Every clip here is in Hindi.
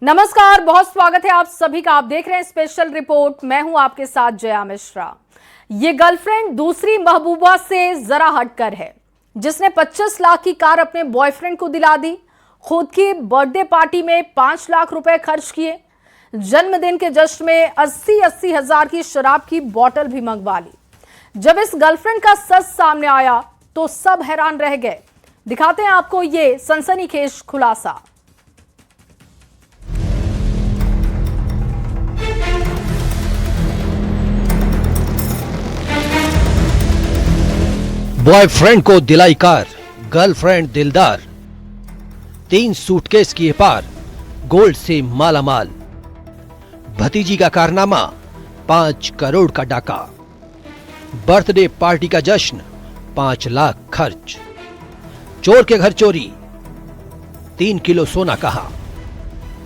नमस्कार, बहुत स्वागत है आप सभी का। आप देख रहे हैं स्पेशल रिपोर्ट। मैं हूं आपके साथ जया मिश्रा। ये गर्लफ्रेंड दूसरी महबूबा से जरा हटकर है, जिसने 25 लाख की कार अपने बॉयफ्रेंड को दिला दी। खुद की बर्थडे पार्टी में 5 लाख रुपए खर्च किए। जन्मदिन के जश्न में 80 हजार की शराब की बोतल भी मंगवा ली। जब इस गर्लफ्रेंड का सच सामने आया तो सब हैरान रह गए। दिखाते हैं आपको ये सनसनीखेज खुलासा। बॉयफ्रेंड को दिलाई कार, गर्लफ्रेंड दिलदार। 3 सूटकेस किए पार, गोल्ड से मालामाल। भतीजी का कारनामा, 5 करोड़ का डाका। बर्थडे पार्टी का जश्न, 5 लाख खर्च। चोर के घर चोरी, 3 किलो सोना कहा।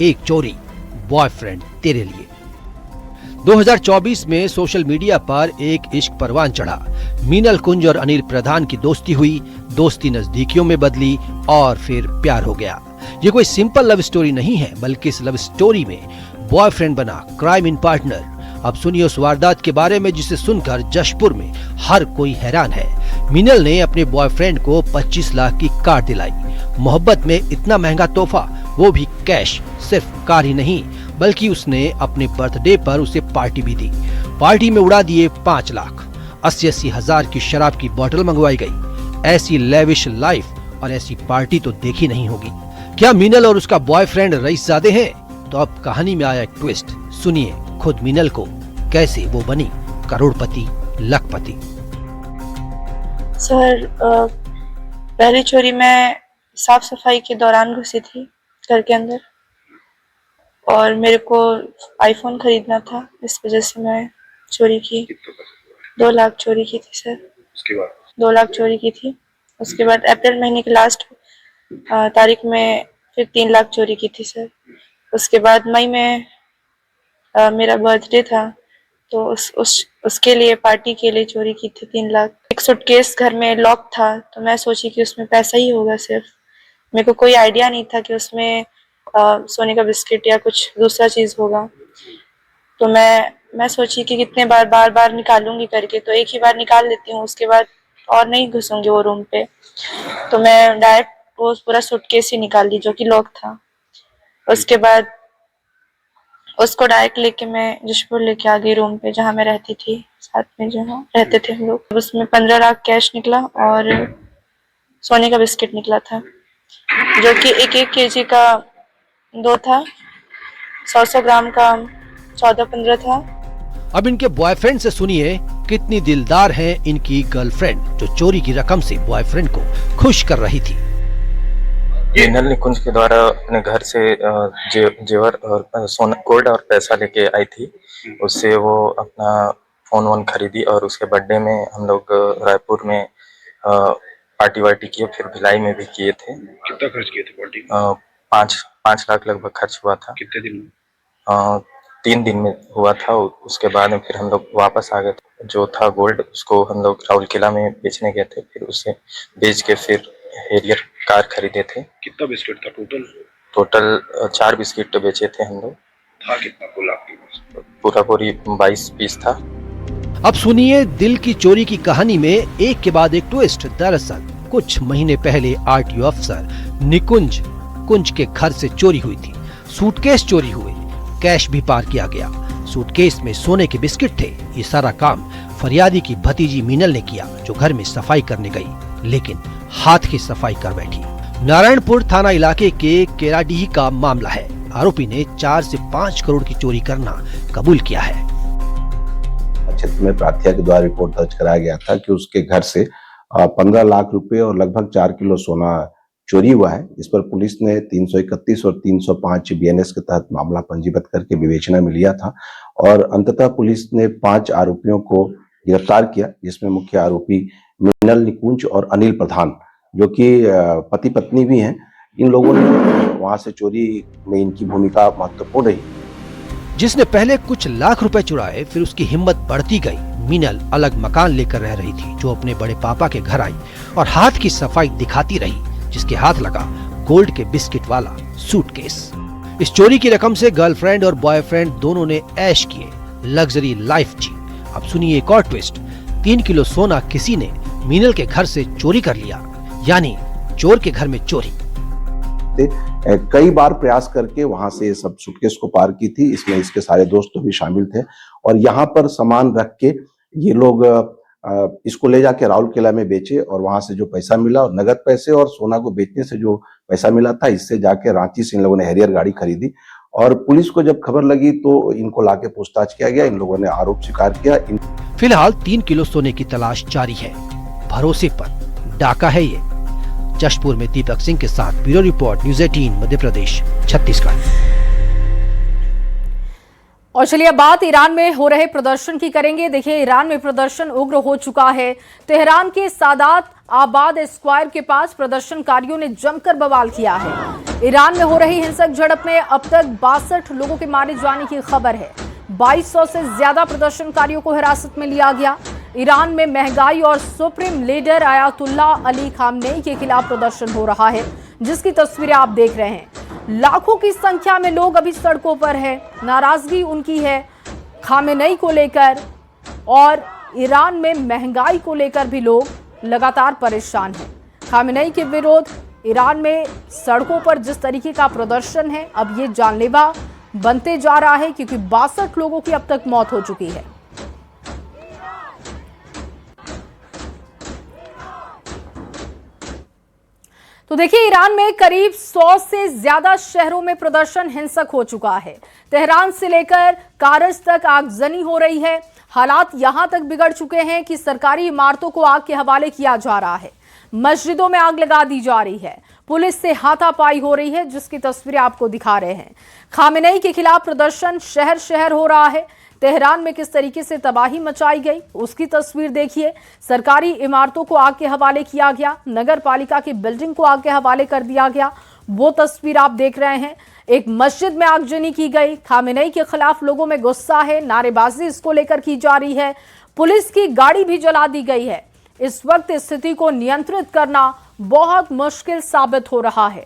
एक चोरी, बॉयफ्रेंड तेरे लिए। 2024 में सोशल मीडिया पर एक इश्क परवान चढ़ा। मीनल कुंज और अनिल प्रधान की दोस्ती हुई, दोस्ती नजदीकियों में बदली और फिर प्यार हो गया। ये कोई सिंपल लव स्टोरी नहीं है, बल्कि इस लव स्टोरी में बॉयफ्रेंड बना क्राइम इन पार्टनर। अब सुनिए उस वारदात के बारे में जिसे सुनकर जशपुर में हर कोई हैरान है। मीनल ने अपने बॉयफ्रेंड को 25 लाख की कार दिलाई। मोहब्बत में इतना महंगा तोहफा, वो भी कैश। सिर्फ कार ही नहीं, बल्कि उसने अपने बर्थडे पर उसे पार्टी भी दी। पार्टी में उड़ा दिए 5 लाख। 80 हजार की शराब की बोतल मंगवाई गई। ऐसी लेविश लाइफ और ऐसी पार्टी तो देखी नहीं होगी। क्या मीनल और उसका बॉयफ्रेंड रईसजादे हैं? तो अब कहानी में आया एक ट्विस्ट। सुनिए खुद मीनल को, कैसे वो बनी करोड़पति लखपति। सर, पहली चोरी मैं साफ सफाई के दौरान घुसी थी घर के अंदर, और मेरे को आईफोन खरीदना था, इस वजह से मैं चोरी की। 2 लाख चोरी की थी सर। उसके बाद 2 लाख चोरी की थी। उसके बाद अप्रैल महीने के लास्ट तारीख में फिर 3 लाख चोरी की थी सर। उसके बाद मई में मेरा बर्थडे था, तो उसके लिए पार्टी के लिए चोरी की थी 3 लाख। एक सूटकेस घर में लॉक था, तो मैं सोची कि उसमें पैसा ही होगा सिर्फ। मेरे को कोई आइडिया नहीं था कि उसमें सोने का बिस्किट या कुछ दूसरा चीज होगा। तो मैं सोची कि कितने बार निकालूंगी करके, तो एक ही बार निकाल लेती हूँ, उसके बाद और नहीं घुसूंगी वो रूम पे। तो मैं डायरेक्ट वो पूरा सूटकेस ही निकाल ली जो कि लॉक था। उसके बाद उसको डायरेक्ट लेके मैं जशपुर लेके आ गई रूम पे, जहाँ मैं रहती थी, साथ में जहाँ रहते थे हम लोग। उसमें 15 लाख कैश निकला और सोने का बिस्किट निकला था, जो कि 1-1 केजी का 2 था। 100 ग्राम का 14-15 था। अब इनके बॉयफ्रेंड से सुनिए कितनी दिलदार है इनकी गर्लफ्रेंड, जो चोरी की रकम से बॉयफ्रेंड को खुश कर रही थी। मीनल निकुंज के द्वारा अपने घर से जेवर और सोना, गोल्ड और पैसा लेके आई थी। उससे वो अपना फोन वोन खरीदी, और उसके बर्थडे में हम लोग रायपुर में पार्टी वार्टी किए, फिर भिलाई में भी किए थे। कितना खर्च किए थे पार्टी? 5 लाख लगभग खर्च हुआ था। कितने दिन में? 3 दिन में हुआ था। उसके बाद में फिर हम लोग वापस आ गए थे। जो था गोल्ड, उसको हम लोग राउल किला में बेचने गए थे, फिर उसे बेच के फिर हेरियर कार खरीदे थे। कितना बिस्किट था टोटल 4 बिस्किट बेचे थे हम लोग। था कितना कुल आपके पास? पूरी 22 पीस था। अब सुनिए दिल की चोरी की कहानी में एक के बाद एक ट्विस्ट। दरअसल कुछ महीने पहले आरटीओ अफसर निकुंज कुंज के घर से चोरी हुई थी। सूटकेस चोरी हुए, कैश भी पार किया गया। सूटकेस में सोने के बिस्किट थे। ये सारा काम फरियादी की भतीजी मीनल ने किया, जो घर में सफाई करने गई, लेकिन हाथ की सफाई कर बैठी। नारायणपुर थाना इलाके के केराडीह का मामला है। आरोपी ने 4 से 5 करोड़ की चोरी करना कबूल किया है। क्षेत्र में प्रार्थना के द्वारा रिपोर्ट दर्ज कराया गया था कि उसके घर से 15 लाख रुपए और लगभग 4 किलो सोना चोरी हुआ है। इस पर पुलिस ने 331 और 305 बीएनएस के तहत मामला पंजीबद्ध करके विवेचना में लिया था, और अंततः पुलिस ने 5 आरोपियों को गिरफ्तार किया, जिसमें मुख्य आरोपी मीनल निकुंज और अनिल प्रधान, जो कि पति पत्नी भी हैं। इन लोगों ने वहां से चोरी में इनकी भूमिका महत्वपूर्ण रही। जिसने पहले कुछ लाख रुपए चुराए, फिर उसकी हिम्मत बढ़ती गई। मीनल अलग मकान लेकर रह रही थी, जो अपने बड़े पापा के घर आई और हाथ की सफाई दिखाती रही, जिसके हाथ लगा गोल्ड के बिस्किट वाला सूटकेस। इस चोरी की रकम से गर्लफ्रेंड और बॉयफ्रेंड दोनों ने ऐश किए, लग्जरी लाइफ जी। अब सुनिए एक और ट्विस्ट। 3 किलो सोना किसी ने मीनल के घर से चोरी कर लिया, यानी चोर के घर में चोरी। कई बार प्रयास करके वहां से सब सूटकेस को पार की थी। इसमें इसके सारे दोस्त भी शामिल थे और यहाँ पर सामान रख के ये लोग इसको ले जाके राउल किला में बेचे और वहां से जो पैसा मिला और नगद पैसे और सोना को बेचने से जो पैसा मिला था, इससे जाके रांची से इन लोगों ने हैरियर गाड़ी खरीदी और पुलिस को जब खबर लगी तो इनको लाके पूछताछ किया गया। इन लोगों ने आरोप स्वीकार किया। फिलहाल 3 किलो सोने की तलाश जारी है। भरोसे पर डाका है ये। जशपुर में दीपक सिंह के साथ bureau report, news 18 Madhya Pradesh, Chhattisgarh. और चलिए बात ईरान में हो रहे प्रदर्शन की करेंगे। देखिए, ईरान में प्रदर्शन उग्र हो चुका है। तेहरान के सादात आबाद स्क्वायर के पास प्रदर्शनकारियों ने जमकर बवाल किया है। ईरान में हो रही हिंसक झड़प में अब तक 62 लोगों के मारे जाने की खबर है। 2200 से ज्यादा प्रदर्शनकारियों को हिरासत में लिया गया। ईरान में महंगाई और supreme leader Ayatollah Ali Khamenei के खिलाफ प्रदर्शन हो रहा है, जिसकी तस्वीरें आप देख रहे हैं। लाखों की संख्या में लोग अभी सड़कों पर हैं। नाराजगी उनकी है खामेनेई को लेकर और ईरान में महंगाई को लेकर भी लोग लगातार परेशान हैं। खामेनेई के विरोध ईरान में सड़कों पर जिस तरीके का प्रदर्शन है, अब ये जानलेवा बनते जा रहा है, क्योंकि 62 लोगों की अब तक मौत हो चुकी है। तो देखिए, ईरान में करीब 100 से ज्यादा शहरों में प्रदर्शन हिंसक हो चुका है। तेहरान से लेकर कारज तक आगजनी हो रही है। हालात यहां तक बिगड़ चुके हैं कि सरकारी इमारतों को आग के हवाले किया जा रहा है। मस्जिदों में आग लगा दी जा रही है। पुलिस से हाथापाई हो रही है, जिसकी तस्वीरें आपको दिखा रहे हैं। खामेनेई के खिलाफ प्रदर्शन शहर शहर हो रहा है। तेहरान में किस तरीके से तबाही मचाई गई, उसकी तस्वीर देखिए। सरकारी इमारतों को आग के हवाले किया गया। नगर पालिका की बिल्डिंग को आग के हवाले कर दिया गया। वो तस्वीर आप देख रहे हैं। एक मस्जिद में आगजनी की गई। खामेनेई के खिलाफ लोगों में गुस्सा है, नारेबाजी इसको लेकर की जा रही है। पुलिस की गाड़ी भी जला दी गई है। इस वक्त स्थिति को नियंत्रित करना बहुत मुश्किल साबित हो रहा है।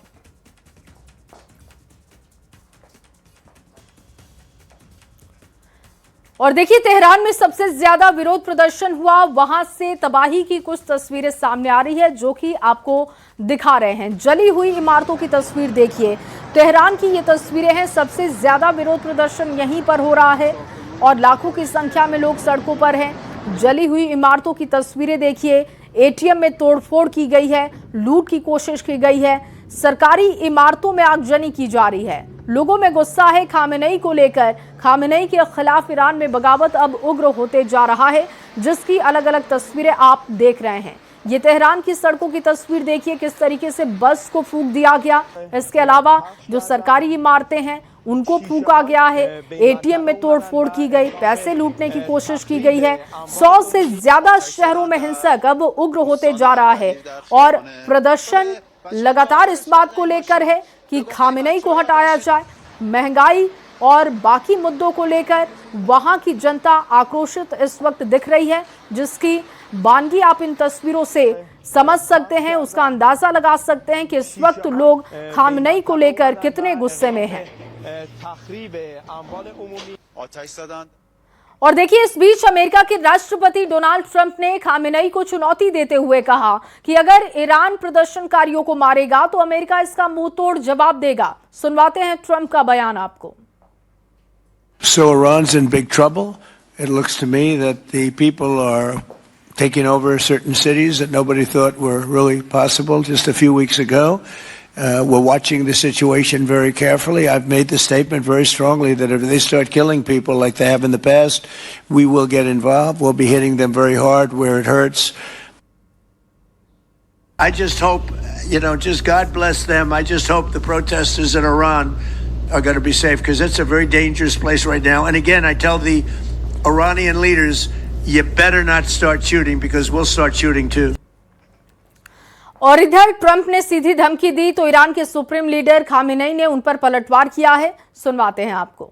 और देखिए, तेहरान में सबसे ज्यादा विरोध प्रदर्शन हुआ, वहां से तबाही की कुछ तस्वीरें सामने आ रही है, जो कि आपको दिखा रहे हैं। जली हुई इमारतों की तस्वीर देखिए। तेहरान की ये तस्वीरें हैं। सबसे ज्यादा विरोध प्रदर्शन यहीं पर हो रहा है और लाखों की संख्या में लोग सड़कों पर हैं। जली हुई इमारतों की तस्वीरें देखिए। एटीएम में तोड़फोड़ की गई है, लूट की कोशिश की गई है। सरकारी इमारतों में आगजनी की जा रही है। लोगों में गुस्सा है खामेनेई को लेकर। खामेनेई के खिलाफ ईरान में बगावत अब उग्र होते जा रहा है, जिसकी अलग अलग तस्वीरें आप देख रहे हैं। ये तेहरान की सड़कों की तस्वीर देखिए, किस तरीके से बस को फूंक दिया गया। इसके अलावा जो सरकारी इमारतें हैं उनको फूंका गया है। एटीएम में तोड़फोड़ की गई, पैसे लूटने की कोशिश की गई है। 100 से ज्यादा शहरों में हिंसक अब उग्र होते जा रहा है और प्रदर्शन लगातार इस बात को लेकर है कि खामेनेई को हटाया जाए। महंगाई और बाकी मुद्दों को लेकर वहां की जनता आक्रोशित इस वक्त दिख रही है, जिसकी बानगी आप इन तस्वीरों से समझ सकते हैं। उसका अंदाजा लगा सकते हैं कि इस वक्त लोग खामेनेई को लेकर कितने गुस्से में हैं। और देखिए, इस बीच अमेरिका के राष्ट्रपति डोनाल्ड ट्रंप ने खामेनेई को चुनौती देते हुए कहा कि अगर ईरान प्रदर्शनकारियों को मारेगा तो अमेरिका इसका मुंह तोड़ जवाब देगा। सुनवाते हैं ट्रंप का बयान आपको। So Iran's in big trouble. It looks to me that the people are taking over certain cities that nobody thought were really possible just a few weeks ago. We're watching the situation very carefully. I've made the statement very strongly that if they start killing people like they have in the past, we will get involved. We'll be hitting them very hard where it hurts. I just hope, just God bless them. I just hope the protesters in Iran are going to be safe, because it's a very dangerous place right now. And again, I tell the Iranian leaders, you better not start shooting, because we'll start shooting too. और इधर ट्रंप ने सीधी धमकी दी तो ईरान के सुप्रीम लीडर खामेनेई ने उन पर पलटवार किया है। सुनवाते हैं आपको।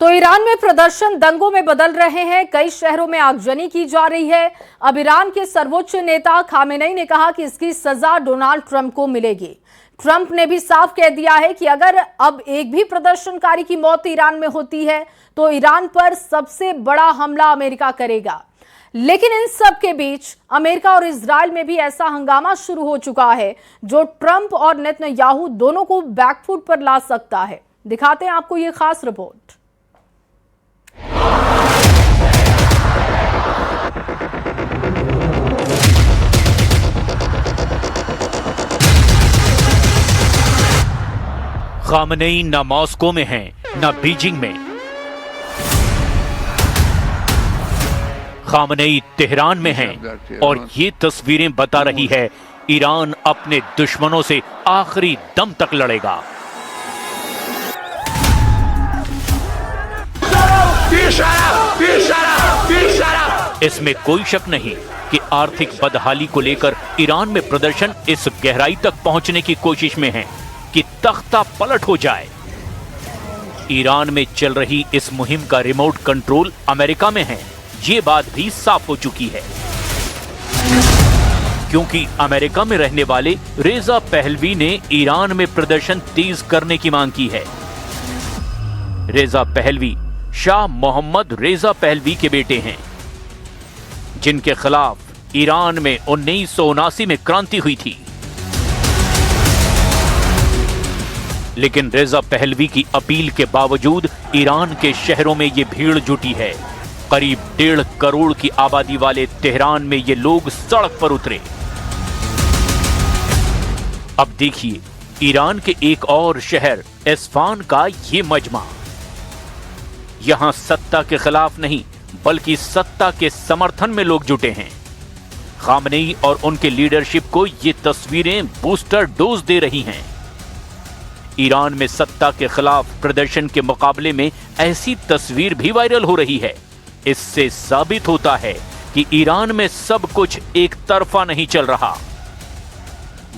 तो ईरान में प्रदर्शन दंगों में बदल रहे हैं। कई शहरों में आगजनी की जा रही है। अब ईरान के सर्वोच्च नेता खामेनेई ने कहा कि इसकी सजा डोनाल्ड ट्रंप को मिलेगी। ट्रंप ने भी साफ कह दिया है कि अगर अब एक भी प्रदर्शनकारी की मौत ईरान में होती है तो ईरान पर सबसे बड़ा हमला अमेरिका करेगा। लेकिन इन सब के बीच अमेरिका और इजराइल में भी ऐसा हंगामा शुरू हो चुका है जो ट्रंप और नेतन्याहू दोनों को बैकफुट पर ला सकता है। दिखाते हैं आपको ये खास रिपोर्ट। खामनेई न मॉस्को में हैं, न बीजिंग में। खामनेई तेहरान में हैं और ये तस्वीरें बता रही है ईरान अपने दुश्मनों से आखिरी दम तक लड़ेगा। इसमें कोई शक नहीं कि आर्थिक बदहाली को लेकर ईरान में प्रदर्शन इस गहराई तक पहुंचने की कोशिश में है कि तख्ता पलट हो जाए। ईरान में चल रही इस मुहिम का रिमोट कंट्रोल अमेरिका में है, ये बात भी साफ हो चुकी है, क्योंकि अमेरिका में रहने वाले रेजा पहलवी ने ईरान में प्रदर्शन तेज करने की मांग की है। रेजा पहलवी शाह मोहम्मद रेजा पहलवी के बेटे हैं, जिनके खिलाफ ईरान में 1979 में क्रांति हुई थी। लेकिन रेजा पहलवी की अपील के बावजूद ईरान के शहरों में ये भीड़ जुटी है। करीब 1.5 करोड़ की आबादी वाले तेहरान में ये लोग सड़क पर उतरे। अब देखिए ईरान के एक और शहर एस्फान का ये मजमा। यहां सत्ता के खिलाफ नहीं बल्कि सत्ता के समर्थन में लोग जुटे हैं। खामनेई और उनके लीडरशिप को ये तस्वीरें बूस्टर डोज दे रही हैं। ईरान में सत्ता के खिलाफ प्रदर्शन के मुकाबले में ऐसी तस्वीर भी वायरल हो रही है। इससे साबित होता है कि ईरान में सब कुछ एक तरफा नहीं चल रहा।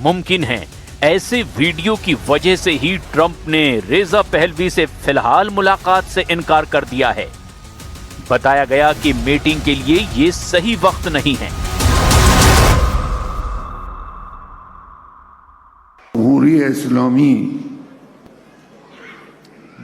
मुमकिन है ऐसे वीडियो की वजह से ही ट्रंप ने रेजा पहलवी से फिलहाल मुलाकात से इनकार कर दिया है। बताया गया कि मीटिंग के लिए ये सही वक्त नहीं है। जमहूरी इस्लामी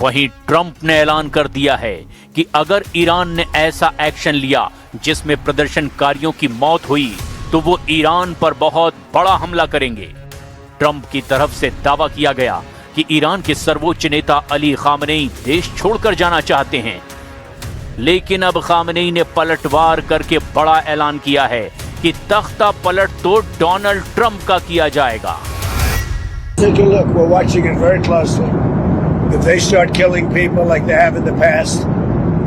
वहीं ट्रंप ने ऐलान कर दिया है कि अगर ईरान ने ऐसा एक्शन लिया जिसमें प्रदर्शनकारियों की मौत हुई तो वो ईरान पर बहुत बड़ा हमला करेंगे। ट्रंप की तरफ से दावा किया गया कि ईरान के सर्वोच्च नेता अली खामनेई देश छोड़कर जाना चाहते हैं, लेकिन अब खामनेई ने पलटवार करके बड़ा ऐलान किया है कि तख्ता पलट तो डोनाल्ड ट्रंप का किया जाएगा। Take a look. We're watching it very closely. If they start killing people like they have in the past,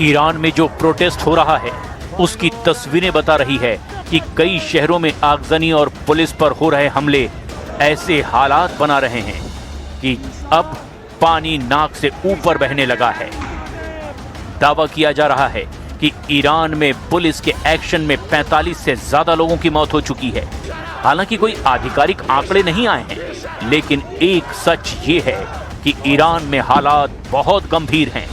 Iran में जो प्रोटेस्ट हो रहा है उसकी तस्वीरें बता रही है कि कई शहरों में आगजनी और पुलिस पर हो रहे हमले ऐसे हालात बना रहे हैं कि अब पानी नाक से ऊपर बहने लगा है। दावा किया जा रहा है कि ईरान में पुलिस के एक्शन में 45 से ज्यादा लोगों की मौत हो चुकी है। हालांकि कोई आधिकारिक आंकड़े नहीं आए हैं, लेकिन एक सच ये है कि ईरान में हालात बहुत गंभीर हैं।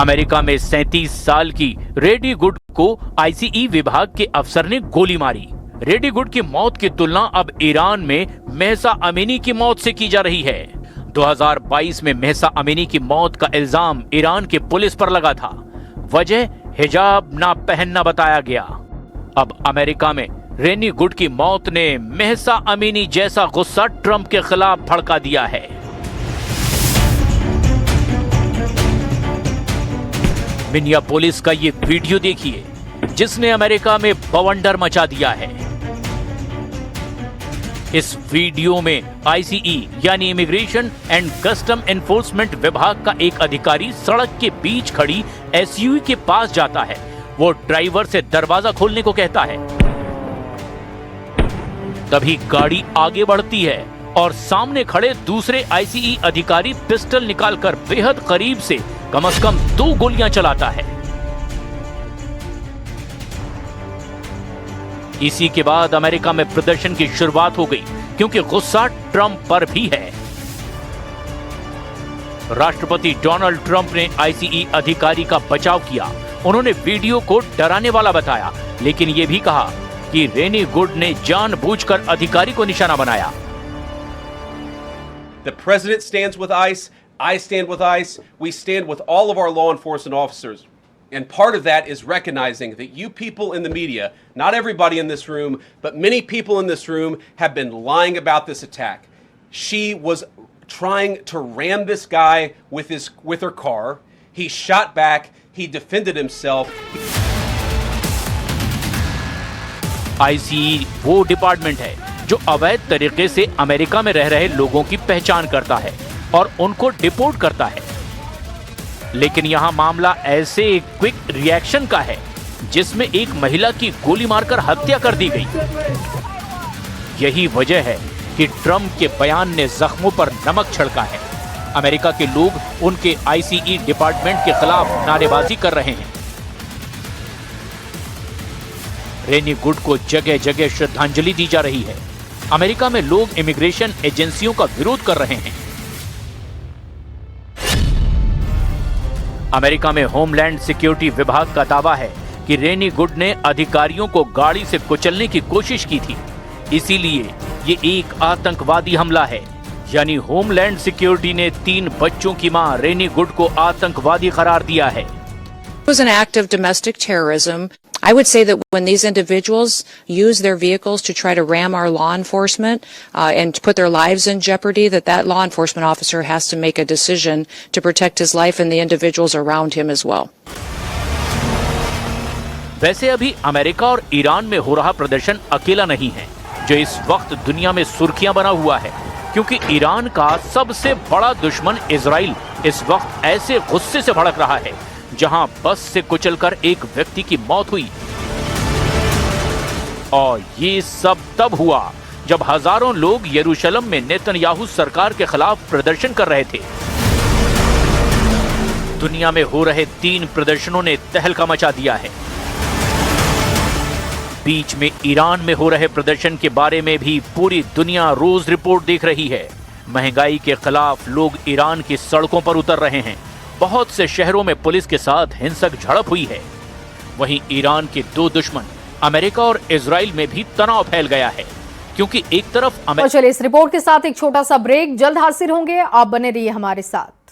अमेरिका में 37 साल की रेडी गुड को आईसीई विभाग के अफसर ने गोली मारी। रेडी गुड की मौत की तुलना अब ईरान में महसा अमीनी की मौत से की जा रही है। 2022 में महसा अमीनी की मौत का इल्जाम ईरान की पुलिस पर लगा था। वजह हिजाब ना पहनना बताया गया। अब अमेरिका में रेनी गुड की मौत ने महसा अमीनी जैसा गुस्सा ट्रंप के खिलाफ भड़का दिया है। मिनियापोलिस का ये वीडियो देखिए, जिसने अमेरिका में बवंडर मचा दिया है। इस वीडियो में आईसीई यानी इमिग्रेशन एंड कस्टम एनफोर्समेंट विभाग का एक अधिकारी सड़क के बीच खड़ी एसयूवी के पास जाता है। वो ड्राइवर से दरवाजा खोलने को कहता है। तभी गाड़ी आगे बढ़ती है और सामने खड़े दूसरे आईसीई अधिकारी पिस्टल निकालकर बेहद करीब से कम 2 गोलियां चलाता है। इसी के बाद अमेरिका में प्रदर्शन की शुरुआत हो गई, क्योंकि गुस्सा ट्रंप पर भी है। राष्ट्रपति डोनाल्ड ट्रंप ने आईसीई अधिकारी का बचाव किया। उन्होंने वीडियो को डराने वाला बताया, लेकिन यह भी कहा कि रेनी गुड ने जानबूझकर अधिकारी को निशाना बनाया। The president stands with ICE, I stand with ICE, we stand with all of our law enforcement officers. And part of that is recognizing that you people in the media, not everybody in this room, but many people in this room have been lying about this attack. She was trying to ram this guy with her car. He shot back, he defended himself. ICE वो डिपार्टमेंट है जो अवैध तरीके से अमेरिका में रह रहे लोगों की पहचान करता है और उनको डिपोर्ट करता है। लेकिन यहां मामला ऐसे क्विक रिएक्शन का है, जिसमें एक महिला की गोली मारकर हत्या कर दी गई। यही वजह है कि ट्रंप के बयान ने जख्मों पर नमक छिड़का है। अमेरिका के लोग उनके आईसीई डिपार्टमेंट के खिलाफ नारेबाजी कर रहे हैं। रेनी गुड को जगह जगह श्रद्धांजलि दी जा रही है। अमेरिका में लोग इमिग्रेशन एजेंसियों का विरोध कर रहे हैं। अमेरिका में होमलैंड सिक्योरिटी विभाग का दावा है कि रेनी गुड ने अधिकारियों को गाड़ी से कुचलने की कोशिश की थी, इसीलिए ये एक आतंकवादी हमला है। यानी होमलैंड सिक्योरिटी ने 3 बच्चों की मां रेनी गुड को आतंकवादी करार दिया है। It was an act of domestic terrorism. I would say that when these individuals use their vehicles to try to ram our law enforcement and put their lives in jeopardy, that law enforcement officer has to make a decision to protect his life and the individuals around him as well. वैसे अभी अमेरिका और ईरान में हो रहा प्रदर्शन अकेला नहीं है जो इस वक्त दुनिया में सुर्खियां बना हुआ है, क्योंकि ईरान का सबसे बड़ा दुश्मन इजराइल इस वक्त ऐसे गुस्से से भड़क रहा है जहां बस से कुचलकर एक व्यक्ति की मौत हुई। और ये सब तब हुआ जब हजारों लोग यरूशलेम में नेतन्याहू सरकार के खिलाफ प्रदर्शन कर रहे थे। दुनिया में हो रहे 3 प्रदर्शनों ने तहलका मचा दिया है। बीच में ईरान में हो रहे प्रदर्शन के बारे में भी पूरी दुनिया रोज रिपोर्ट देख रही है। महंगाई के खिलाफ लोग ईरान की सड़कों पर उतर रहे हैं। बहुत से शहरों में पुलिस के साथ हिंसक झड़प हुई है। वहीं ईरान के 2 दुश्मन अमेरिका और इजराइल में भी तनाव फैल गया है, क्योंकि एक तरफ चलिए इस रिपोर्ट के साथ एक छोटा सा ब्रेक, जल्द हाजिर होंगे, आप बने रहिए हमारे साथ।